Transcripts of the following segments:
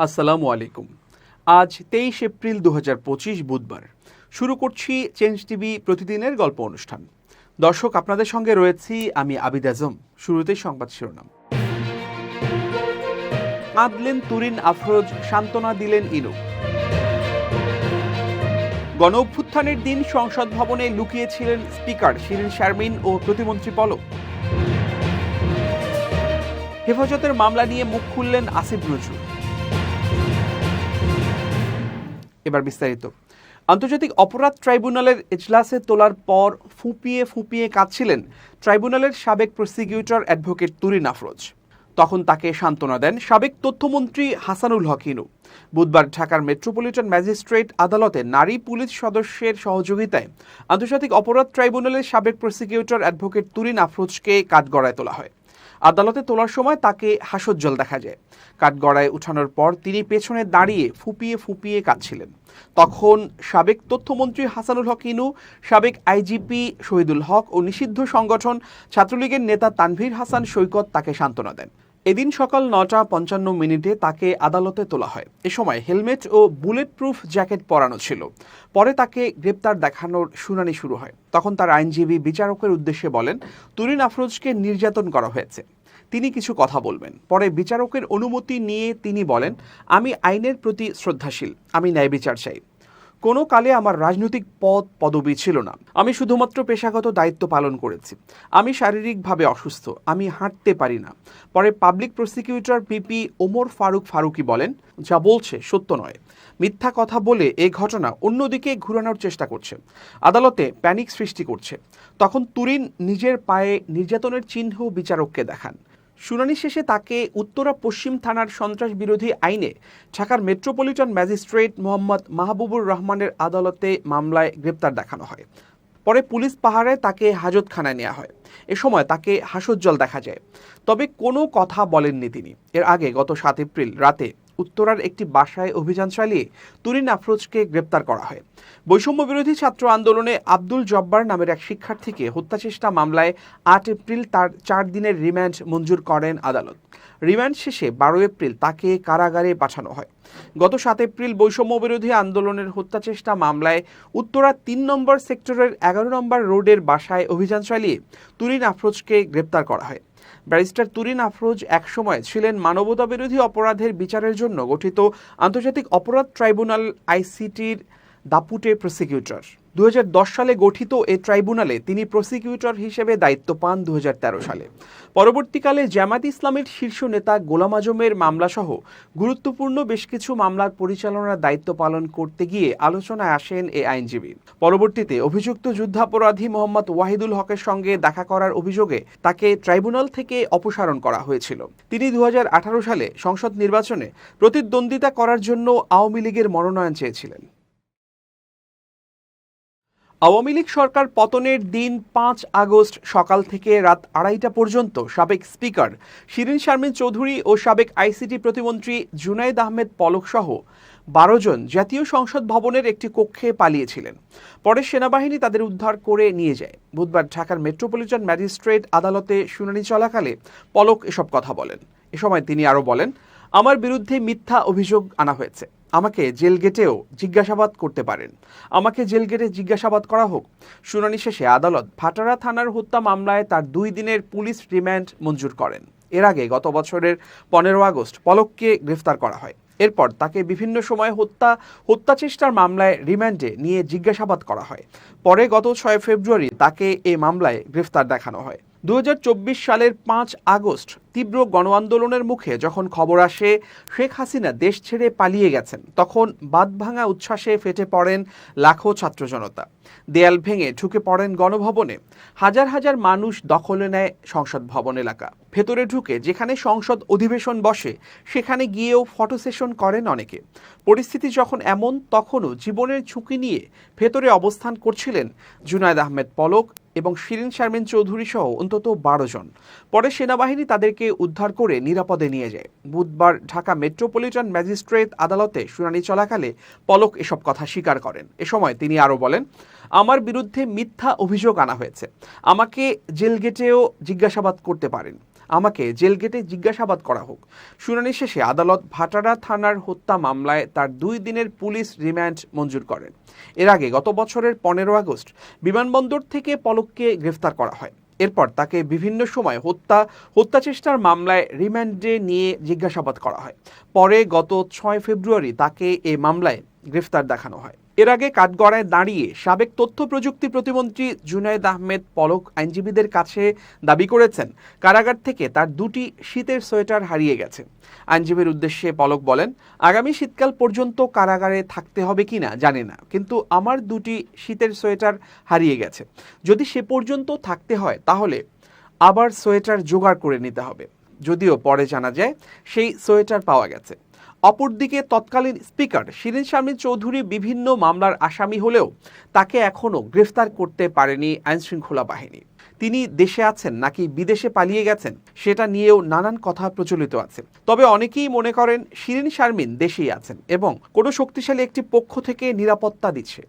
আসসালামু আলাইকুম। আজ 23 এপ্রিল 2025 বুধবার। শুরু করছি চেঞ্জ টিভি প্রতিদিনের গল্প অনুষ্ঠান। দর্শক, আপনাদের সঙ্গে রয়েছি আমি আবিদ আজম। শুরুতেই সংবাদ শিরোনাম। কাঁদলেন তুরিন আফরোজ, সান্ত্বনা দিলেন ইনু। গণ অভ্যুত্থানের দিন সংসদ ভবনে লুকিয়েছিলেন স্পিকার শিরিন শারমিন ও প্রতিমন্ত্রী পলক। হেফাজতের মামলা নিয়ে মুখ খুললেন আসিফ নজরুল। এবার বিস্তারিত। আন্তর্জাতিক অপরাধ ট্রাইব্যুনালের এজলাসে তোলার পর ফুঁপিয়ে ফুঁপিয়ে কাঁদছিলেন ট্রাইব্যুনালের সাবেক প্রসিকিউটর অ্যাডভোকেট তুরিন আফরোজ। তখন তাকে সান্ত্বনা দেন সাবেক তথ্যমন্ত্রী হাসানুল হক ইনু। বুধবার ঢাকার মেট্রোপলিটন ম্যাজিস্ট্রেট আদালতে নারী পুলিশ সদস্যের সহযোগিতায় আন্তর্জাতিক অপরাধ ট্রাইব্যুনালের সাবেক প্রসিকিউটর অ্যাডভোকেট তুরিন আফরোজকে কাঠগড়ায় তোলা হয়। আদালতে তোলার সময় তাকে হাসজ্জ্বল দেখা যায়। কাঠগড়ায় উঠানোর পর তিনি পেছনে দাঁড়িয়ে ফুঁপিয়ে ফুঁপিয়ে কাঁদছিলেন। তখন সাবেক তথ্যমন্ত্রী হাসানুল হক ইনু, সাবেক আইজিপি শহীদুল হক ও নিষিদ্ধ সংগঠন ছাত্রলীগের নেতা তানভীর হাসান সৈকত তাকে সান্ত্বনা দেন। এদিন সকাল 9:55 তাকে আদালতে তোলা হয়। এ সময় হেলমেট ও বুলেট প্রুফ জ্যাকেট পরানো ছিল। পরে তাকে গ্রেপ্তার দেখানোর শুনানি শুরু হয়। তখন তার আইনজীবী বিচারকের উদ্দেশ্যে বলেন, তুরিন আফরোজকে নির্যাতন করা হয়েছে, তিনি কিছু কথা বলবেন। পরে বিচারকের অনুমতি নিয়ে তিনি বলেন, আমি আইনের প্রতি শ্রদ্ধাশীল, আমি ন্যায় বিচার চাই। কোনো কালে আমার রাজনৈতিক পদবি ছিল না, আমি শুধুমাত্র পেশাগত দায়িত্ব পালন করেছি। আমি শারীরিকভাবে অসুস্থ, আমি হাঁটতে পারি না। পরে public prosecutor PP Omar Faruqi বলেন, যা বলছে সত্য নয়, মিথ্যা কথা বলে এই ঘটনা অন্যদিকে ঘুরানোর চেষ্টা করছে, আদালতে প্যানিক সৃষ্টি করছে। তখন তুরিন নিজের পায়ে নির্যাতনের চিহ্ন বিচারককে দেখান। শুনানি শেষে তাকে উত্তরা পশ্চিম থানার সন্ত্রাস বিরোধী আইনে ঢাকার মেট্রোপলিটন ম্যাজিস্ট্রেট মোহাম্মদ মাহবুবুর রহমানের আদালতে মামলায় গ্রেপ্তার দেখানো হয়। পরে পুলিশ পাহারায় তাকে হাজতখানায় নেওয়া হয়। এ সময় তাকে হাসজ্জ্বল দেখা যায়, তবে কোনো কথা বলেননি তিনি। এর আগে গত 7 এপ্রিল রাতে উত্তরার একটি বাসায় অভিযান চালিয়ে তুরিন আফরোজকে গ্রেপ্তার করা হয়। বৈষম্য বিরোধী ছাত্র আন্দোলনে আব্দুল জব্বার নামের এক শিক্ষার্থীকে হত্যাচেষ্টা মামলায় 8 এপ্রিল তার 4 দিনের রিমান্ড মঞ্জুর করেন আদালত। রিমান্ড শেষে 12 এপ্রিল তাকে কারাগারে পাঠানো হয়। গত 7 এপ্রিল বৈষম্য বিরোধী আন্দোলনের হত্যাচেষ্টা মামলায় উত্তরা 3 নম্বর সেক্টরের 11 নম্বর রোডের বাসায় অভিযান চালিয়ে তুরিন আফরোজকে গ্রেপ্তার করা হয়। ব্যারিস্টার তুরিন আফরোজ একসময় ছিলেন মানবতা বিরোধী অপরাধের বিচারের জন্য গঠিত আন্তর্জাতিক অপরাধ ট্রাইব্যুনাল আইসিটির দাপুটে প্রসিকিউটর। 2010 সালে গঠিত এই ট্রাইব্যুনালে তিনি প্রসিকিউটর হিসেবে দায়িত্ব পান 2013 সালে। পরবর্তীকালে জামায়াত ইসলামের শীর্ষ নেতা গোলাম আজমের মামলাসহ গুরুত্বপূর্ণ বেশ কিছু মামলার পরিচালনার দায়িত্ব পালন করতে গিয়ে আলোচনায় আসেন এই আইনজীবী। পরবর্তীতে অভিযুক্ত যুদ্ধাপরাধী মোহাম্মদ ওয়াহিদুল হকের সঙ্গে দেখা করার অভিযোগে তাকে ট্রাইব্যুনাল থেকে অপসারণ করা হয়েছিল। তিনি 2018 সালে সংসদ নির্বাচনে প্রতিদ্বন্দ্বিতা করার জন্য আওয়ামী লীগের মনোনয়ন চেয়েছিলেন। আওয়ামী লীগ সরকার পতনের দিন 5 আগস্ট সকাল থেকে রাত 2:30 পর্যন্ত সাবেক স্পিকার শিরিন শারমিন চৌধুরী ও সাবেক আইসিটি প্রতিমন্ত্রী জুনায়েদ আহমেদ পলক সহ 12 জন জাতীয় সংসদ ভবনের একটি কক্ষে পালিয়েছিলেন। পরে সেনাবাহিনী তাদের উদ্ধার করে নিয়ে যায়। বুধবার ঢাকার মেট্রোপলিটন ম্যাজিস্ট্রেট আদালতে শুনানি চলাকালে পলক এসব কথা বলেন। এ সময় তিনি আরও বলেন, আমার বিরুদ্ধে মিথ্যা অভিযোগ আনা হয়েছে, আমাকে জেল গেটেও জিজ্ঞাসাবাদ করতে পারেন, আমাকে জেল গেটে জিজ্ঞাসাবাদ করা হোক। শুনানি শেষে আদালত ভাটারা থানার হত্যা মামলায় তার 2 দিনের পুলিশ রিমান্ড মঞ্জুর করেন। এর আগে গত বছরের 15 আগস্ট পলককে গ্রেফতার করা হয়। এরপর তাকে বিভিন্ন সময় হত্যাচেষ্টার মামলায় রিমান্ডে নিয়ে জিজ্ঞাসাবাদ করা হয়। পরে গত 6 ফেব্রুয়ারি তাকে এই মামলায় গ্রেফতার দেখানো হয়। 2024 সালের 5 আগস্ট তীব্র গণ আন্দোলনের মুখে যখন খবর আসে শেখ হাসিনা দেশ ছেড়ে পালিয়ে গেছেন, তখন বাঁধভাঙা উচ্ছ্বাসে ফেটে পড়েন লাখো ছাত্র জনতা। দেয়াল ভেঙে ঢুকে পড়েন গণভবনে। হাজার হাজার মানুষ দখলে নেয় সংসদ ভবন এলাকা। ভেতরে ঢুকে যেখানে সংসদ অধিবেশন বসে সেখানে গিয়েও ফটো সেশন করেন অনেকে। পরিস্থিতি যখন এমন, তখনও জীবনের ঝুঁকি নিয়ে ভেতরে অবস্থান করছিলেন জুনায়েদ আহমেদ পলক এবং শিরিন শারমিন চৌধুরী সহ অন্তত 12 জন। পরে সেনাবাহিনী তাদেরকে উদ্ধার করে নিরাপদে নিয়ে যায়। বুধবার ঢাকা মেট্রোপলিটন ম্যাজিস্ট্রেট আদালতে শুনানি চলাকালে পলক এসব কথা স্বীকার করেন। এ সময় তিনি আরও বলেন, আমার বিরুদ্ধে মিথ্যা অভিযোগ আনা হয়েছে, আমাকে জেল গেটেও জিজ্ঞাসাবাদ করতে পারেন, আমাকে জেলগেটে জিজ্ঞাসাবাদ করা হোক। শুনানি শেষে আদালত ভাটারা থানার হত্যা মামলায় তার 2 দিনের পুলিশ রিমান্ড মঞ্জুর করেন। এর আগে গত বছরের 15 আগস্ট বিমানবন্দর থেকে পলককে গ্রেফতার করা হয়। এরপর তাকে বিভিন্ন সময় হত্যা চেষ্টার মামলায় রিমান্ডে নিয়ে জিজ্ঞাসাবাদ করা হয়। পরে গত 6 ফেব্রুয়ারি তাকে এই মামলায় গ্রেফতার দেখানো হয়। এর আগে কাঠগড়ায় দাঁড়িয়ে সাবেক তথ্য প্রযুক্তি প্রতিমন্ত্রী জুনায়েদ আহমেদ পলক আইনজীবীদের কাছে দাবি করেছেন কারাগার থেকে তার 2টি শীতের সোয়েটার হারিয়ে গেছে। আইনজীবীর উদ্দেশ্যে পলক বলেন, আগামী শীতকাল পর্যন্ত কারাগারে থাকতে হবে কিনা জানি না, কিন্তু আমার 2টি শীতের সোয়েটার হারিয়ে গেছে। যদি সে পর্যন্ত থাকতে হয় তাহলে আবার সোয়েটার জোগাড় করে নিতে হবে। যদিও পরে জানা যায় সেই সোয়েটার পাওয়া গেছে। অপরদিকে তৎকালীন স্পিকার শিরীন শারমিন চৌধুরী বিভিন্ন মামলার আসামি হলেও তাকে এখনও গ্রেফতার করতে পারেনি আইনশৃঙ্খলা বাহিনী। তিনি দেশে আছেন নাকি বিদেশে পালিয়ে গেছেন সেটা নিয়েও নানান কথা প্রচলিত আছে। তবে অনেকেই মনে করেন শিরীন শারমিন দেশেই আছেন এবং কোনো শক্তিশালী একটি পক্ষ থেকে নিরাপত্তা দিচ্ছে।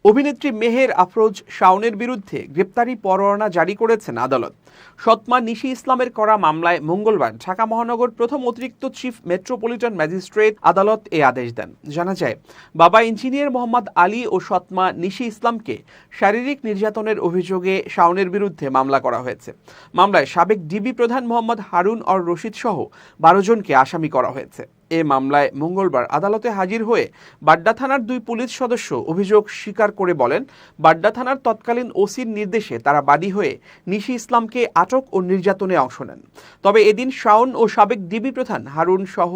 অভিনেত্রী মেহের আফরোজ শাওনের বিরুদ্ধে গ্রেপ্তারি পরোয়ানা জারি করেছেন আদালত। সৎমা নিশি ইসলামের করা মামলায় মঙ্গলবার ঢাকা মহানগর প্রথম অতিরিক্ত চিফ মেট্রোপলিটন ম্যাজিস্ট্রেট আদালত এ আদেশ দেন। জানা যায়, বাবা ইঞ্জিনিয়ার মোহাম্মদ আলী ও সৎমা নিশি ইসলামকে শারীরিক নির্যাতনের অভিযোগে শাওনের বিরুদ্ধে মামলা করা হয়েছে। মামলায় সাবেক ডিবি প্রধান মোহাম্মদ হারুন অর রশিদ সহ 12 জনকে আসামি করা হয়েছে। এ মামলায় মঙ্গলবার আদালতে হাজির হয়ে বাড্ডা থানার 2 পুলিশ সদস্য অভিযোগ স্বীকার করে বলেন, বাড্ডা থানার তৎকালীন ওসির নির্দেশে তারা বাদী হয়ে নিশি ইসলামকে আটক ও নির্যাতনে অংশ নেন। তবে এদিন শাওন ও সাবেক ডিবি প্রধান হারুন সহ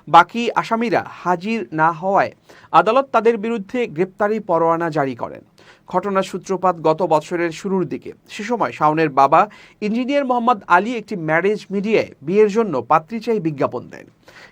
বাকি আসামিরা হাজির না হওয়ায় আদালত তাদের বিরুদ্ধে গ্রেপ্তারি পরোয়ানা জারি করেন। ঘটনার সূত্রপাত গত বছরের শুরুর দিকে। সে সময় শাওনের বাবা ইঞ্জিনিয়ার মোহাম্মদ আলী একটি ম্যারেজ মিডিয়ায় বিয়ের জন্য পাত্রী চাই বিজ্ঞাপন দেন।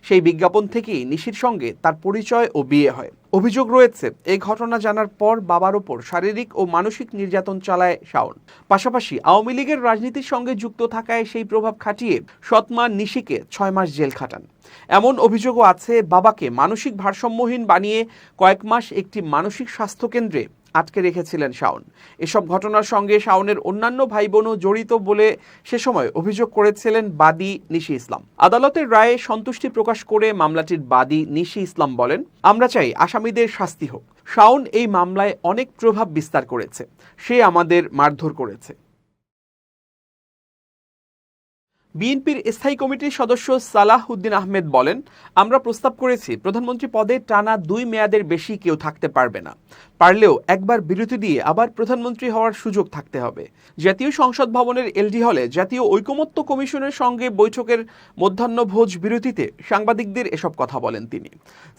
সেই বিজ্ঞাপন থেকেই নিশির সঙ্গে তার পরিচয় ও বিয়ে হয়। অভিযোগ রয়েছে, এই ঘটনা জানার পর বাবার ওপর শারীরিক ও মানসিক নির্যাতন চালায় শাওন। পাশাপাশি আওয়ামী লীগের রাজনীতির সঙ্গে যুক্ত থাকায় সেই প্রভাব খাটিয়ে সৎমা নিশিকে 6 মাস জেল খাটান। এমন অভিযোগও আছে, বাবাকে মানসিক ভারসাম্যহীন বানিয়ে কয়েক মাস একটি মানসিক স্বাস্থ্য কেন্দ্রে আটকে রেখেছিলেন শাওন। এসব ঘটনার সঙ্গে শাওনের অন্যান্য ভাই বোনও জড়িত বলে সে সময় অভিযোগ করেছিলেন বাদী নিশি ইসলাম। আদালতের রায়ে সন্তুষ্টি প্রকাশ করে মামলাটির বাদী নিশি ইসলাম বলেন, আমরা চাই আসামিদের শাস্তি হোক। শাওন এই মামলায় অনেক প্রভাব বিস্তার করেছে, সে আমাদের মারধর করেছে। বিএনপির স্থায়ী কমিটির সদস্য সালাহ উদ্দিন আহমেদ বলেন, আমরা প্রস্তাব করেছি প্রধানমন্ত্রী পদে টানা 2 মেয়াদের বেশি কেউ থাকতে পারবে না। পারলেও একবার বিরতি দিয়ে আবার প্রধানমন্ত্রী হওয়ার সুযোগ থাকতে হবে। জাতীয় সংসদ ভবনের এলডি হলে জাতীয় ঐকমত্য কমিশনের সঙ্গে বৈঠকের মধ্যাহ্নভোজ বিরতিতে সাংবাদিকদের এসব কথা বলেন তিনি।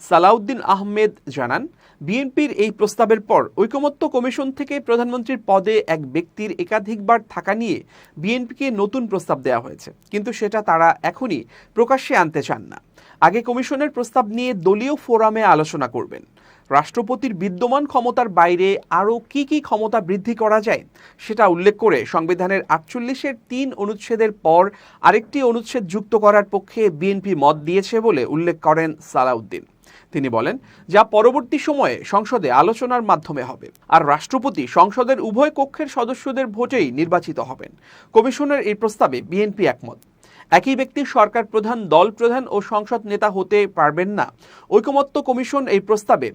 সালাউদ্দিন আহমেদ জানান, বিএনপির এই প্রস্তাবের পর ঐকমত্য কমিশন থেকে প্রধানমন্ত্রীর পদে এক ব্যক্তির একাধিকবার থাকা নিয়ে বিএনপিকে নতুন প্রস্তাব দেওয়া হয়েছে, কিন্তু সেটা তারা এখনই প্রকাশ্যে আনতে চান না। আগে কমিশনের প্রস্তাব নিয়ে দলীয় ফোরামে আলোচনা করবেন। রাষ্ট্রপতির বিদ্যমান ক্ষমতার বাইরে আরও কি কি ক্ষমতা বৃদ্ধি করা যায় সেটা উল্লেখ করে সংবিধানের 48-এর 3 অনুচ্ছেদের পর আরেকটি অনুচ্ছেদ যুক্ত করার পক্ষে বিএনপি মত দিয়েছে বলে উল্লেখ করেন সালাউদ্দিন। তিনি বলেন, যা পরবর্তী সময়ে সংসদে আলোচনার মাধ্যমে হবে। আর রাষ্ট্রপতি সংসদের উভয় কক্ষের সদস্যদের ভোটেই নির্বাচিত হবেন। কমিশনের এই প্রস্তাবে বিএনপি একমত। একই ব্যক্তি সরকার প্রধান, দল প্রধান ও সংসদ নেতা হতে পারবেন না। ঐকমত্য কমিশন এই প্রস্তাবে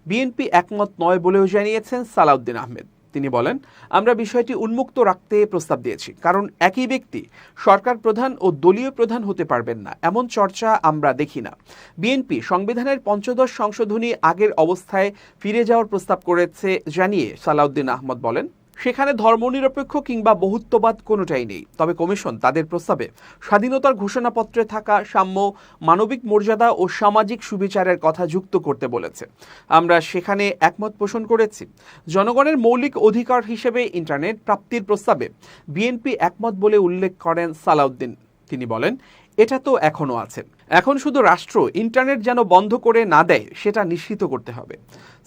বিএনপি একমত নয় বলেও জানিয়েছেন সালাউদ্দিন আহমেদ। তিনি বলেন, আমরা বিষয়টি উন্মুক্ত রাখতে প্রস্তাব দিয়েছি, কারণ একই ব্যক্তি সরকার প্রধান ও দলীয় প্রধান হতে পারবেন না, এমন চর্চা আমরা দেখি না। বিএনপি সংবিধানের 15 সংশোধনী আগের অবস্থায় ফিরে যাওয়ার প্রস্তাব করেছে জানিয়ে সালাউদ্দিন আহমেদ বলেন, সেখানে ধর্মনিরপেক্ষ কিংবা বহুত্ববাদ কোনোটাই নেই। তবে কমিশন তাদের প্রস্তাবে স্বাধীনতার ঘোষণাপত্রে থাকা সাম্য, মানবিক মর্যাদা ও সামাজিক সুবিচারের কথা যুক্ত করতে বলেছে। আমরা সেখানে একমত পোষণ করেছি। জনগণের মৌলিক অধিকার হিসেবে ইন্টারনেট প্রাপ্তির প্রস্তাবে বিএনপি একমত বলে উল্লেখ করেন সালাউদ্দিন। তিনি বলেন, এটা তো এখনও আছে, এখন শুধু রাষ্ট্র ইন্টারনেট যেন বন্ধ করে না দেয় সেটা নিশ্চিত করতে হবে।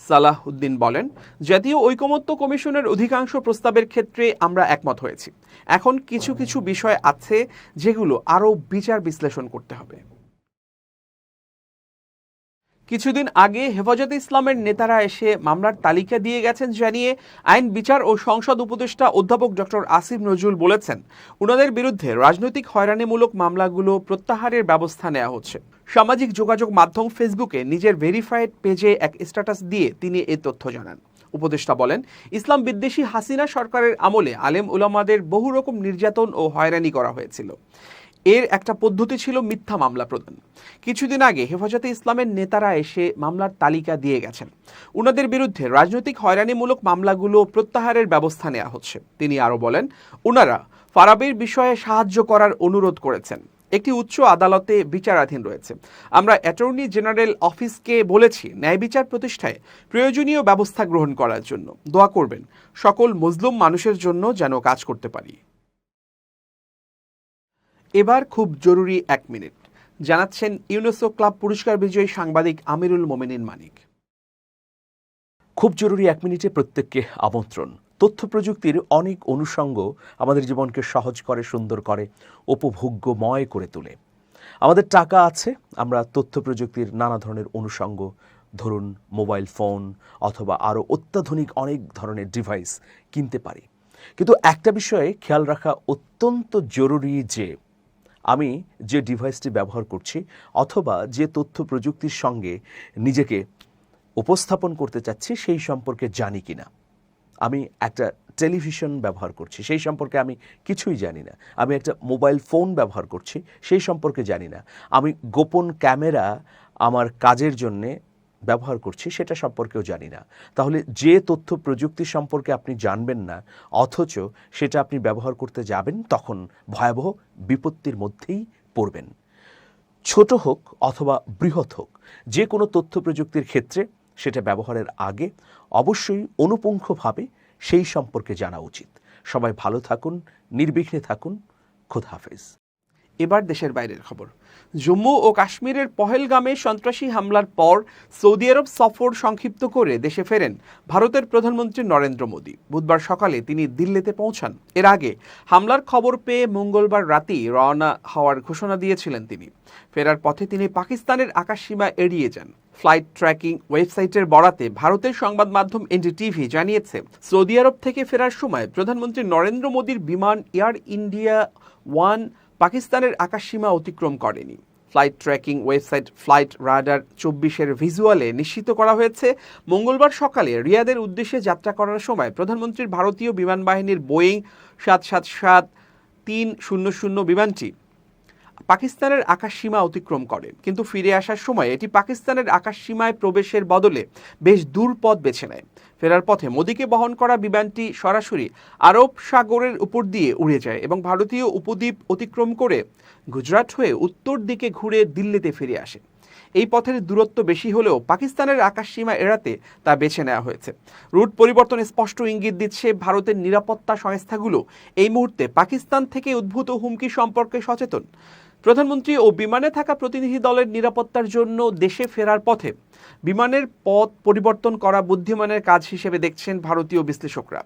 সালাহ উদ্দিন বলেন, জাতীয় ঐকমত্য কমিশনের অধিকাংশ প্রস্তাবের ক্ষেত্রে আমরা একমত হয়েছি। এখন কিছু কিছু বিষয় আছে যেগুলো আরও বিচার বিশ্লেষণ করতে হবে। কিছুদিন আগে হেফাজতে ইসলামের নেতারা এসে মামলার তালিকা দিয়ে গেছেন জানিয়ে আইন বিচার ও সংসদ উপদেষ্টা অধ্যাপক ডক্টর আসিফ নজরুল বলেছেন, ওনাদের বিরুদ্ধে রাজনৈতিক হয়রানিমূলক মামলাগুলো প্রত্যাহারের ব্যবস্থা নেওয়া হচ্ছে। সামাজিক যোগাযোগ মাধ্যম ফেসবুকে নিজের ভেরিফাইড পেজে এক স্ট্যাটাস দিয়ে তিনি এই তথ্য জানান। উপদেষ্টা বলেন, ইসলাম বিদ্বেষী হাসিনা সরকারের আমলে আলেম উলামাদের বহু রকম নির্যাতন ও হয়রানি করা হয়েছিল। এর একটা পদ্ধতি ছিল মিথ্যা মামলা প্রদান। কিছুদিন আগে হেফাজতে ইসলামের নেতারা এসে মামলার তালিকা দিয়ে গেছেন। উনাদের বিরুদ্ধে রাজনৈতিক হয়রানিমূলক মামলাগুলো প্রত্যাহারের ব্যবস্থা নেওয়া হচ্ছে। তিনি আরও বলেন, উনারা ফারাবির বিষয়ে সাহায্য করার অনুরোধ করেছেন। একটি উচ্চ আদালতে বিচারাধীন রয়েছে। আমরা অ্যাটর্নি জেনারেল অফিসকে বলেছি ন্যায় বিচার প্রতিষ্ঠায় প্রয়োজনীয় ব্যবস্থা গ্রহণ করার জন্য। দোয়া করবেন সকল মজলুম মানুষের জন্য যেন কাজ করতে পারি। এবার খুব জরুরি 1 মিনিট জানাচ্ছেন ইউনেস্কো ক্লাব পুরস্কার বিজয়ী সাংবাদিক আমিরুল মোমিনিন মানিক। খুব জরুরি 1 মিনিটে প্রত্যেককে আমন্ত্রণ। তথ্য প্রযুক্তির অনেক অনুষঙ্গ আমাদের জীবনকে সহজ করে, সুন্দর করে, উপভোগ্যময় করে তোলে। আমাদের টাকা আছে, আমরা তথ্য প্রযুক্তির নানা ধরনের অনুষঙ্গ, ধরুন মোবাইল ফোন অথবা আরও অত্যাধুনিক অনেক ধরনের ডিভাইস কিনতে পারি। কিন্তু একটা বিষয়ে খেয়াল রাখা অত্যন্ত জরুরি যে আমি যে ডিভাইসটি ব্যবহার করছি অথবা যে তথ্য প্রযুক্তির সঙ্গে নিজেকে উপস্থাপন করতে চাচ্ছি সেই সম্পর্কে জানি কিনা। আমি একটা টেলিভিশন ব্যবহার করছি, সেই সম্পর্কে আমি কিছুই জানি না। আমি একটা মোবাইল ফোন ব্যবহার করছি, সেই সম্পর্কে জানি না। আমি গোপন ক্যামেরা আমার কাজের জন্যে ব্যবহার করছি, সেটা সম্পর্কেও জানি না। তাহলে যে তথ্য প্রযুক্তি সম্পর্কে আপনি জানবেন না অথচ সেটা আপনি ব্যবহার করতে যাবেন, তখন ভয়াবহ বিপত্তির মধ্যেই পড়বেন। ছোট হোক অথবা বৃহৎ হোক, যে কোনো তথ্য প্রযুক্তির ক্ষেত্রে সেটা ব্যবহারের আগে অবশ্যই অনুপুঙ্খভাবে সেই সম্পর্কে জানা উচিত। সবাই ভালো থাকুন, নির্বিঘ্নে থাকুন। খোদা হাফেজ। এবার দেশের বাইরের খবর। জম্মু ও কাশ্মীরের পহেলগামে সন্ত্রাসী হামলার পর সৌদি আরব সফর সংক্ষিপ্ত করে দেশে ফেরেন ভারতের প্রধানমন্ত্রী নরেন্দ্র মোদী। বুধবার সকালে তিনি দিল্লিতে পৌঁছান। এর আগে হামলার খবর পেয়ে মঙ্গলবার রাতেই রওনা হওয়ার ঘোষণা দিয়েছিলেন তিনি। ফেরার পথে তিনি পাকিস্তানের আকাশসীমা এড়িয়ে যান। ফ্লাইট ট্র্যাকিং ওয়েবসাইটের বরাতে ভারতের সংবাদ মাধ্যম এনডিটিভি জানিয়েছে, সৌদি আরব থেকে ফেরার সময় প্রধানমন্ত্রী নরেন্দ্র মোদীর বিমান এয়ার ইন্ডিয়া 1 পাকিস্তানের আকাশসীমা অতিক্রম করেনি। Flight tracking website flight radar 24-এর ভিজুয়ালে নিশ্চিত করা হয়েছে, মঙ্গলবার সকালে রিয়াদের উদ্দেশ্যে যাত্রা করার সময় প্রধানমন্ত্রীর ভারতীয় বিমান বাহিনীর বোয়িং 777-300 বিমানটি পাকিস্তানের আকাশসীমা অতিক্রম করে। কিন্তু ফিরে আসার সময় এটি পাকিস্তানের আকাশসীমায় প্রবেশের বদলে বেশ দূর পথ বেছে নেয়। ফেরার পথে মোদীকে বহন করা বিমানটি সরাসরি আরব সাগরের উপর দিয়ে উড়ে যায় এবং ভারতীয় উপদ্বীপ অতিক্রম করে গুজরাট হয়ে উত্তর দিকে ঘুরে দিল্লিতে ফিরে আসে। এই পথের দূরত্ব বেশি হলেও পাকিস্তানের আকাশসীমা এড়াতে তা বেছে নেওয়া হয়েছে। রুট পরিবর্তন স্পষ্ট ইঙ্গিত দিচ্ছে ভারতের নিরাপত্তা সংস্থাগুলো এই মুহূর্তে পাকিস্তান থেকে উদ্ভূত হুমকি সম্পর্কে সচেতন। প্রধানমন্ত্রী ও বিমানে থাকা প্রতিনিধি দলের নিরাপত্তার জন্য দেশে ফেরার পথে বিমানের পথ পরিবর্তন করা বুদ্ধিমানের কাজ হিসেবে দেখছেন ভারতীয় বিশ্লেষকরা।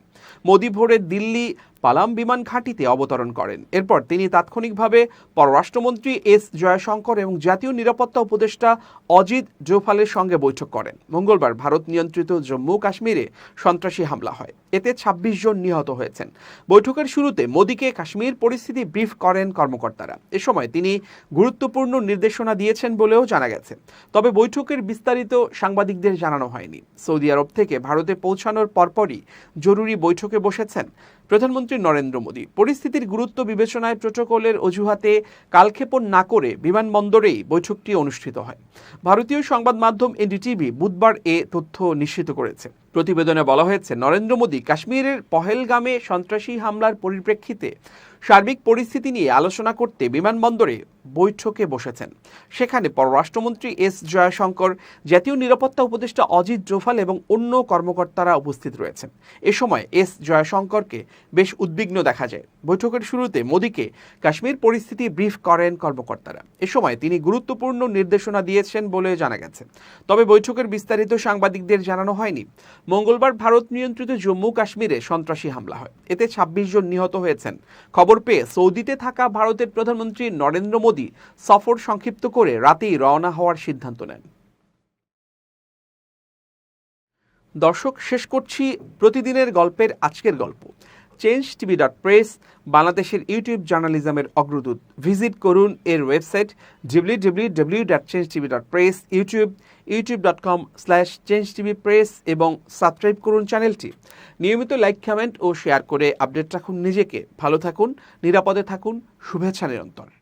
মোদি ভোরে দিল্লি পালাম বিমান ঘাঁটিতে অবতরণ করেন। এরপর তিনি তাৎক্ষণিকভাবে পররাষ্ট্রমন্ত্রী এস জয়শঙ্কর এবং জাতীয় নিরাপত্তা উপদেষ্টা অজিত ডোভালের সঙ্গে বৈঠক করেন। মঙ্গলবার ভারত নিয়ন্ত্রিত জম্মু কাশ্মীরে সন্ত্রাসী হামলা হয়, এতে 26 জন নিহত হয়েছেন। বৈঠকের শুরুতে মোদীকে কাশ্মীর পরিস্থিতি ব্রিফ করেন কর্মকর্তারা। এ সময় তিনি গুরুত্বপূর্ণ নির্দেশনা দিয়েছেন বলেও জানা গেছে। তবে বৈঠকের বিস্তারিত সাংবাদিকদের জানানো হয়নি। সৌদি আরব থেকে ভারতে পৌঁছানোর পরপরই জরুরি বৈঠকে বসেছেন প্রধানমন্ত্রী নরেন্দ্র মোদী। পরিস্থিতির গুরুত্ব বিবেচনায় প্রোটোকলের অজুহাতে কালক্ষেপণ না করে বিমানবন্দরেই বৈঠকটি অনুষ্ঠিত হয়। ভারতীয় সংবাদ মাধ্যম এনডিটিভি বুধবার এ তথ্য নিশ্চিত করেছে। প্রতিবেদনে বলা হয়েছে, নরেন্দ্র মোদী কাশ্মীরের পহেলগামে সন্ত্রাসী হামলার পরিপ্রেক্ষিতে সার্বিক পরিস্থিতি নিয়ে আলোচনা করতে বিমানবন্দরে বৈঠকে বসেছেন। সেখানে পররাষ্ট্রমন্ত্রী এস জয়শঙ্কর, জাতীয় নিরাপত্তা উপদেষ্টা অজিত ডোভাল এবং অন্য কর্মকর্তারা উপস্থিত রয়েছেন। এ সময় এস জয়শঙ্করকে বেশ উদ্বিগ্ন দেখা যায়। বৈঠকের শুরুতে মোদীকে কাশ্মীর পরিস্থিতি ব্রিফ করেন কর্মকর্তারা। এ সময় তিনি গুরুত্বপূর্ণ নির্দেশনা দিয়েছেন বলে জানা গেছে। তবে বৈঠকের বিস্তারিত সাংবাদিকদের জানানো হয়নি। মঙ্গলবার ভারত নিয়ন্ত্রিত জম্মু কাশ্মীরে সন্ত্রাসী হামলা হয়, এতে 26 জন নিহত হয়েছেন। খবর পেয়ে সৌদিতে থাকা ভারতের প্রধানমন্ত্রী নরেন্দ্র মোদী সফর সংক্ষিপ্ত করে রাতেই রওনা হওয়ার সিদ্ধান্ত নেন। দর্শক, শেষ করছি প্রতিদিনের গল্পের আজকের গল্প। changeTV.press বাংলাদেশের ইউটিউব জার্নালিজমের অগ্রদূত। ভিজিট করুন এর ওয়েবসাইট www.changetv.press, youtube.com/changetvpress এবং সাবস্ক্রাইব করুন চ্যানেলটি। নিয়মিত লাইক, কমেন্ট ও শেয়ার করে আপডেট রাখুন নিজেকে। ভালো থাকুন, নিরাপদে থাকুন, শুভেচ্ছা নিরন্তর।